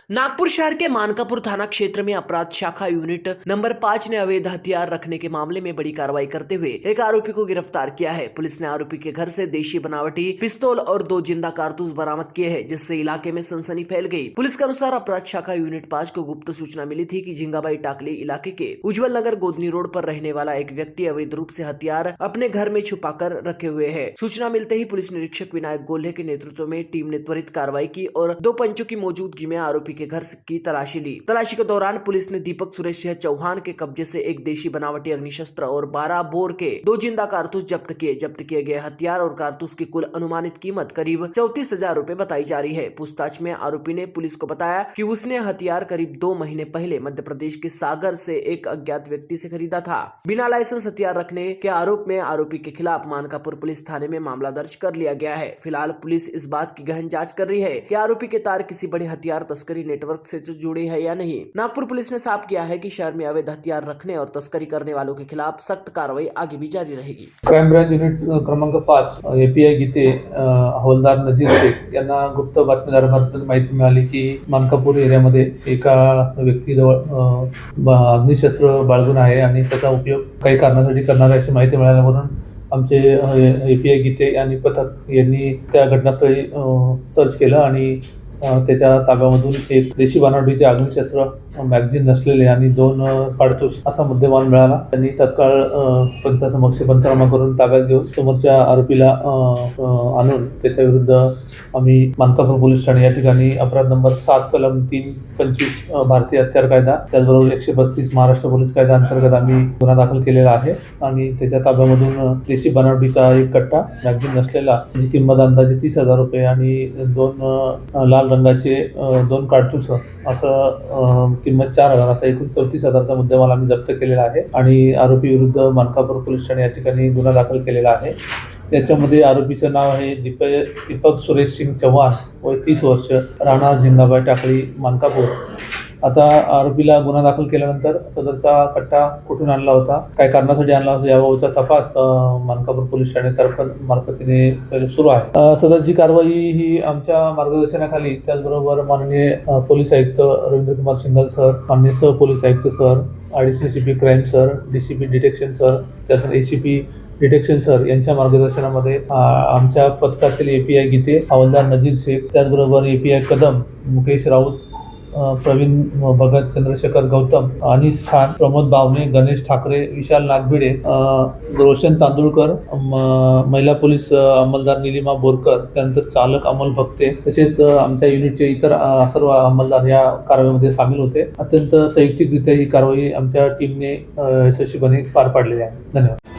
नागपुर शहर के मानकापुर थाना क्षेत्र में अपराध शाखा यूनिट नंबर 5 ने अवैध हथियार रखने के मामले में बड़ी कार्रवाई करते हुए एक आरोपी को गिरफ्तार किया है। पुलिस ने आरोपी के घर से देशी बनावटी पिस्तौल और 2 जिंदा कारतूस बरामद किए हैं, जिससे इलाके में सनसनी फैल गई। पुलिस के अनुसार अपराध शाखा यूनिट 5 को गुप्त सूचना मिली थी कि झिंगाबाई टाकली इलाके के उज्जवल नगर गोदनी रोड पर रहने वाला एक व्यक्ति अवैध रूप से हथियार अपने घर में छुपाकर रखे हुए है। सूचना मिलते ही पुलिस निरीक्षक विनायक गोल्हे के नेतृत्व में टीम ने त्वरित कार्रवाई की और 2 पंचों की मौजूदगी में आरोपी के घर की तलाशी ली। तलाशी के दौरान पुलिस ने दीपक सुरेश सिंह चौहान के कब्जे से एक देशी बनावटी अग्निशस्त्र और 12 बोर के 2 जिंदा कारतूस जब्त किए गए हथियार और कारतूस की कुल अनुमानित कीमत करीब 34,000 रूपए बताई जा रही है। पूछताछ में आरोपी ने पुलिस को बताया कि उसने हथियार करीब 2 महीने पहले मध्य प्रदेश के सागर से एक अज्ञात व्यक्ति से खरीदा था। बिना लाइसेंस हथियार रखने के आरोप में आरोपी के खिलाफ मानकापुर पुलिस थाने में मामला दर्ज कर लिया गया है। फिलहाल पुलिस इस बात की गहन जांच कर रही है कि आरोपी के तार किसी बड़े हथियार तस्करी नेटवर्क से जुड़े हैं या नहीं। नागपुर पुलिस ने साफ किया है कि शहर में अवैध हथियार रखने और तस्करी करने वालों के खिलाफ सख्त कार्रवाई आगे भी जारी रहेगी। क्राइम ब्रांच युनिट क्रमांक 5 API गीते हवालदार नजीर शेख यांना गुप्त बातमीदारामार्फत माहिती मिळाली की मानकापूर एरियामध्ये एका व्यक्तीजवळ अग्निशस्त्र बाळगून आहे आणि त्याचा उपयोग काही कारणासाठी करणार आहे अशी माहिती मिळाल्यावरून आमचे API गीते आणि पथक यांनी त्या घटनास्थळी सर्च केलं आणि त्याच्या ताब्यामधून एक देशी बनावटीचे अग्निशस्त्र मॅगझिन नसलेले आणि 2 कारतूस असा मुद्देमाल मिळाला। त्यांनी तत्काळ पंचासमक्ष पंचनामा करून ताब्यात घेऊन समोरच्या आरोपीला आणून त्याच्या विरुद्ध आम्ही मानकापूर पोलीस ठाणे या ठिकाणी अपराध नंबर 7 कलम 325 भारतीय हत्यार कायदा त्याचबरोबर 132 महाराष्ट्र पोलीस कायदा अंतर्गत आम्ही गुन्हा दाखल केलेला आहे आणि त्याच्या ताब्यामधून देशी बनावटीचा एक कट्टा मॅगझिन नसलेला जी किंमत अंदाजे 30,000 रुपये आणि 2 लाल रंगाचे 2 कारतूस असं किंमत 4,000 असा एकूण 34,000चा मुद्देमाल आम्ही जप्त केलेला आहे आणि आरोपी विरुद्ध मानकापूर पोलीस ठाणे या ठिकाणी गुन्हा दाखल केलेला आहे। याच्यामध्ये आरोपीचं नाव आहे दीपक सुरेश सिंह चौहान, वय 30 वर्ष, राहणार झिंगाबाई टाकळी मानकापूर। आता आरोपीला गुन्हा दाखल केल्यानंतर सदरचा कट्टा कुठून आणला होता, काय कारणासाठी आणला होता याबाबतचा तपास मानकापूर पोलीस ठाणे मार्फतीने सुरू आहे। सदरची कारवाई ही आमच्या मार्गदर्शनाखाली त्याचबरोबर माननीय पोलीस आयुक्त रवींद्र कुमार सिंघल सर, माननीय सह पोलीस आयुक्त sir, additional CP crime sir, DCP detection sir, त्यानंतर ACP डिटेक्शन सर यांच्या मार्गदर्शनामध्ये आमच्या पथकातील API गीते हवालदार नजीर शेख, त्याचबरोबर API कदम मुकेश राऊत, प्रवीण भगत, चंद्रशेखर गौतम, अनीस खान, प्रमोद बावणे, गणेश ठाकरे, विशाल नागभिडे, रोशन तांदुळकर, महिला पोलीस अंमलदार निलिमा बोरकर, त्यानंतर चालक अमोल भक्ते तसेच आमच्या युनिटचे इतर सर्व अंमलदार या कारवाईमध्ये सामील होते। अत्यंत संयुक्तिकरित्या ही कारवाई आमच्या टीमने यशस्वीपणे पार पाडलेली आहे। धन्यवाद।